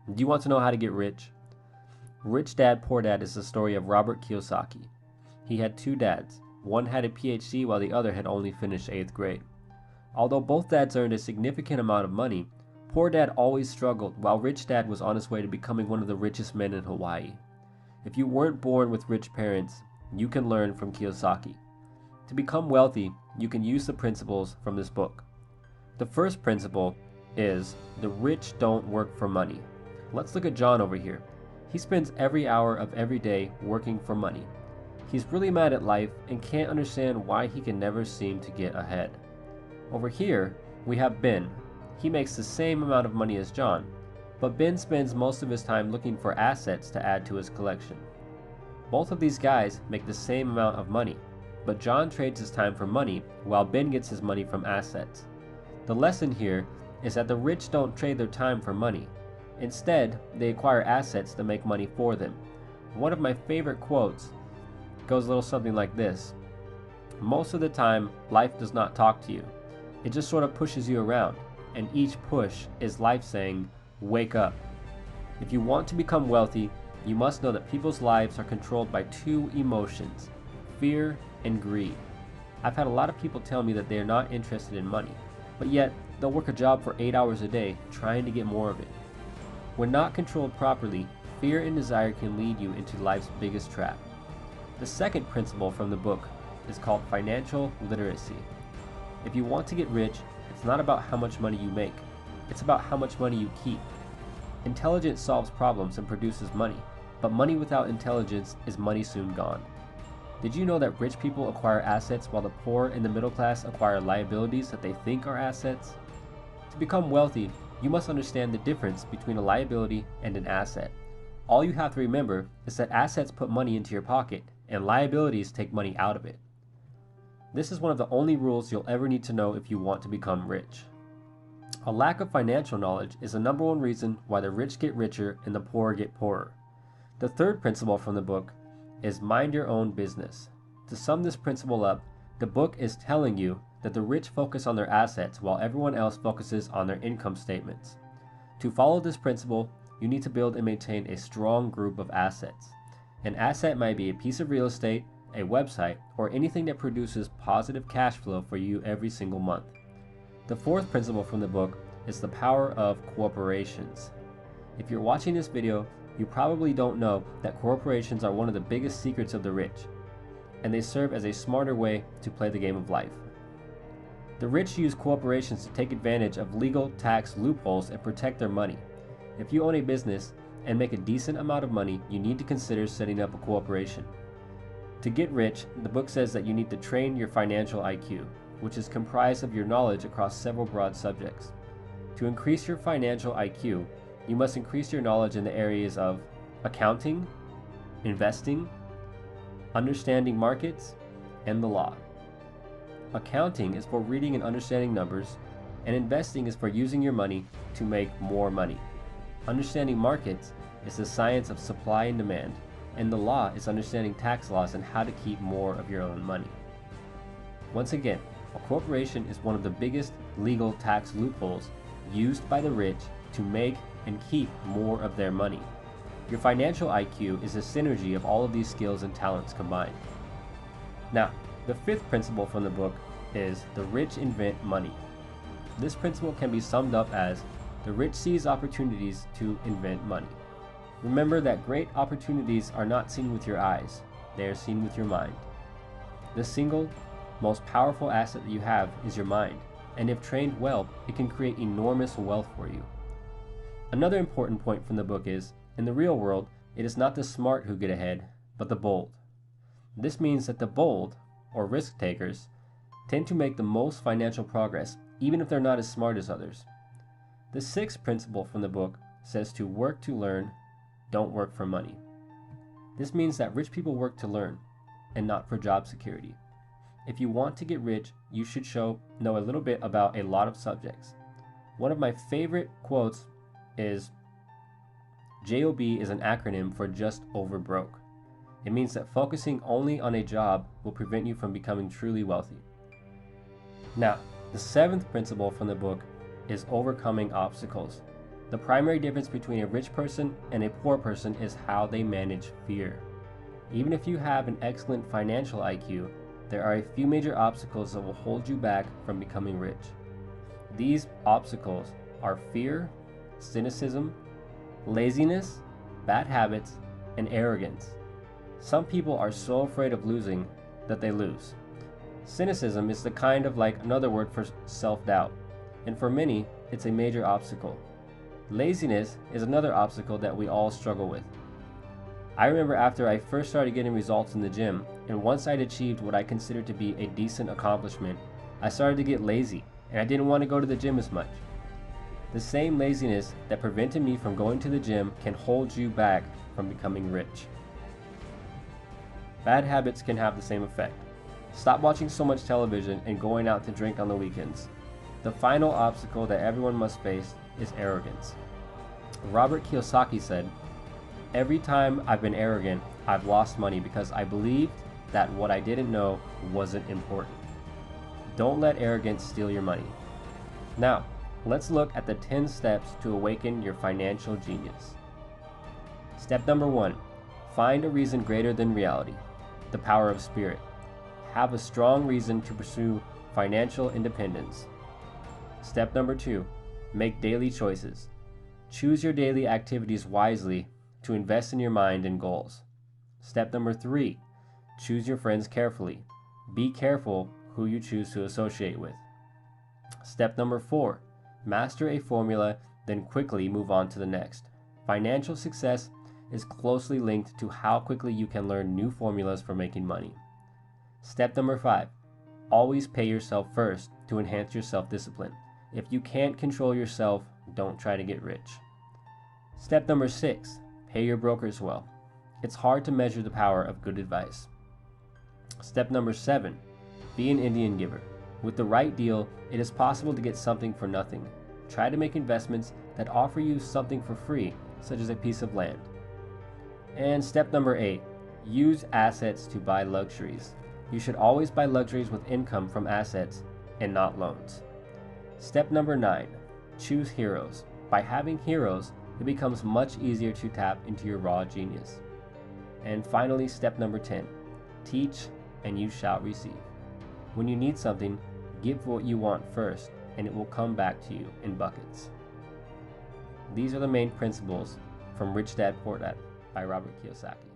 Do you want to know how to get rich? Rich Dad, Poor Dad is the story of Robert Kiyosaki. He had two dads. One had a PhD while the other had only finished 8th grade. Although both dads earned a significant amount of money, Poor Dad always struggled while Rich Dad was on his way to becoming one of the richest men in Hawaii. If you weren't born with rich parents, you can learn from Kiyosaki. To become wealthy, you can use the principles from this book. The first principle is the rich don't work for money. Let's look at John over here. He spends every hour of every day working for money. He's really mad at life and can't understand why he can never seem to get ahead. Over here, we have Ben. He makes the same amount of money as John, but Ben spends most of his time looking for assets to add to his collection. Both of these guys make the same amount of money, but John trades his time for money while Ben gets his money from assets. The lesson here is that the rich don't trade their time for money. Instead, they acquire assets to make money for them. One of my favorite quotes goes a little something like this: most of the time, life does not talk to you. It just sort of pushes you around, and each push is life saying, wake up. If you want to become wealthy, you must know that people's lives are controlled by two emotions, fear and greed. I've had a lot of people tell me that they are not interested in money, but yet they'll work a job for 8 hours a day trying to get more of it. When not controlled properly, fear and desire can lead you into life's biggest trap. The second principle from the book is called financial literacy. If you want to get rich, it's not about how much money you make. It's about how much money you keep. Intelligence solves problems and produces money, but money without intelligence is money soon gone. Did you know that rich people acquire assets while the poor and the middle class acquire liabilities that they think are assets? To become wealthy, you must understand the difference between a liability and an asset. All you have to remember is that assets put money into your pocket and liabilities take money out of it. This is one of the only rules you'll ever need to know if you want to become rich. A lack of financial knowledge is the number one reason why the rich get richer and the poor get poorer. The third principle from the book is mind your own business. To sum this principle up, the book is telling you that the rich focus on their assets while everyone else focuses on their income statements. To follow this principle, you need to build and maintain a strong group of assets. An asset might be a piece of real estate, a website, or anything that produces positive cash flow for you every single month. The fourth principle from the book is the power of corporations. If you're watching this video, you probably don't know that corporations are one of the biggest secrets of the rich, and they serve as a smarter way to play the game of life. The rich use corporations to take advantage of legal tax loopholes and protect their money. If you own a business and make a decent amount of money, you need to consider setting up a corporation. To get rich, the book says that you need to train your financial IQ, which is comprised of your knowledge across several broad subjects. To increase your financial IQ, you must increase your knowledge in the areas of accounting, investing, understanding markets, and the law. Accounting is for reading and understanding numbers, and investing is for using your money to make more money. Understanding markets is the science of supply and demand, and the law is understanding tax laws and how to keep more of your own money. Once again, a corporation is one of the biggest legal tax loopholes used by the rich to make and keep more of their money. Your financial IQ is a synergy of all of these skills and talents combined. Now, the fifth principle from the book is the rich invent money. This principle can be summed up as the rich seize opportunities to invent money. Remember that great opportunities are not seen with your eyes, they are seen with your mind. The single most powerful asset that you have is your mind, and if trained well, it can create enormous wealth for you. Another important point from the book is, in the real world, it is not the smart who get ahead, but the bold. This means that the bold, or risk takers, tend to make the most financial progress, even if they're not as smart as others. The sixth principle from the book says to work to learn, don't work for money. This means that rich people work to learn, and not for job security. If you want to get rich, you should know a little bit about a lot of subjects. One of my favorite quotes is, JOB is an acronym for just over broke. It means that focusing only on a job will prevent you from becoming truly wealthy. Now, the seventh principle from the book is overcoming obstacles. The primary difference between a rich person and a poor person is how they manage fear. Even if you have an excellent financial IQ, there are a few major obstacles that will hold you back from becoming rich. These obstacles are fear, cynicism, laziness, bad habits, and arrogance. Some people are so afraid of losing that they lose. Cynicism is the kind of like another word for self-doubt, and for many, it's a major obstacle. Laziness is another obstacle that we all struggle with. I remember after I first started getting results in the gym, and once I'd achieved what I considered to be a decent accomplishment, I started to get lazy, and I didn't want to go to the gym as much. The same laziness that prevented me from going to the gym can hold you back from becoming rich. Bad habits can have the same effect. Stop watching so much television and going out to drink on the weekends. The final obstacle that everyone must face is arrogance. Robert Kiyosaki said, "Every time I've been arrogant, I've lost money because I believed that what I didn't know wasn't important." Don't let arrogance steal your money. Now, let's look at the 10 steps to awaken your financial genius. Step number 1, find a reason greater than reality. The power of spirit. Have a strong reason to pursue financial independence. Step number 2, make daily choices. Choose your daily activities wisely to invest in your mind and goals. Step number 3, choose your friends carefully. Be careful who you choose to associate with. Step number 4, master a formula, then quickly move on to the next. Financial success is closely linked to how quickly you can learn new formulas for making money. Step number 5, always pay yourself first to enhance your self-discipline. If you can't control yourself, don't try to get rich. Step number 6, pay your brokers well. It's hard to measure the power of good advice. Step number 7, be an Indian giver. With the right deal, it is possible to get something for nothing. Try to make investments that offer you something for free, such as a piece of land. And step number 8, use assets to buy luxuries. You should always buy luxuries with income from assets and not loans. Step number 9, choose heroes. By having heroes, it becomes much easier to tap into your raw genius. And finally, step number 10, teach and you shall receive. When you need something, give what you want first, and it will come back to you in buckets. These are the main principles from Rich Dad Poor Dad by Robert Kiyosaki.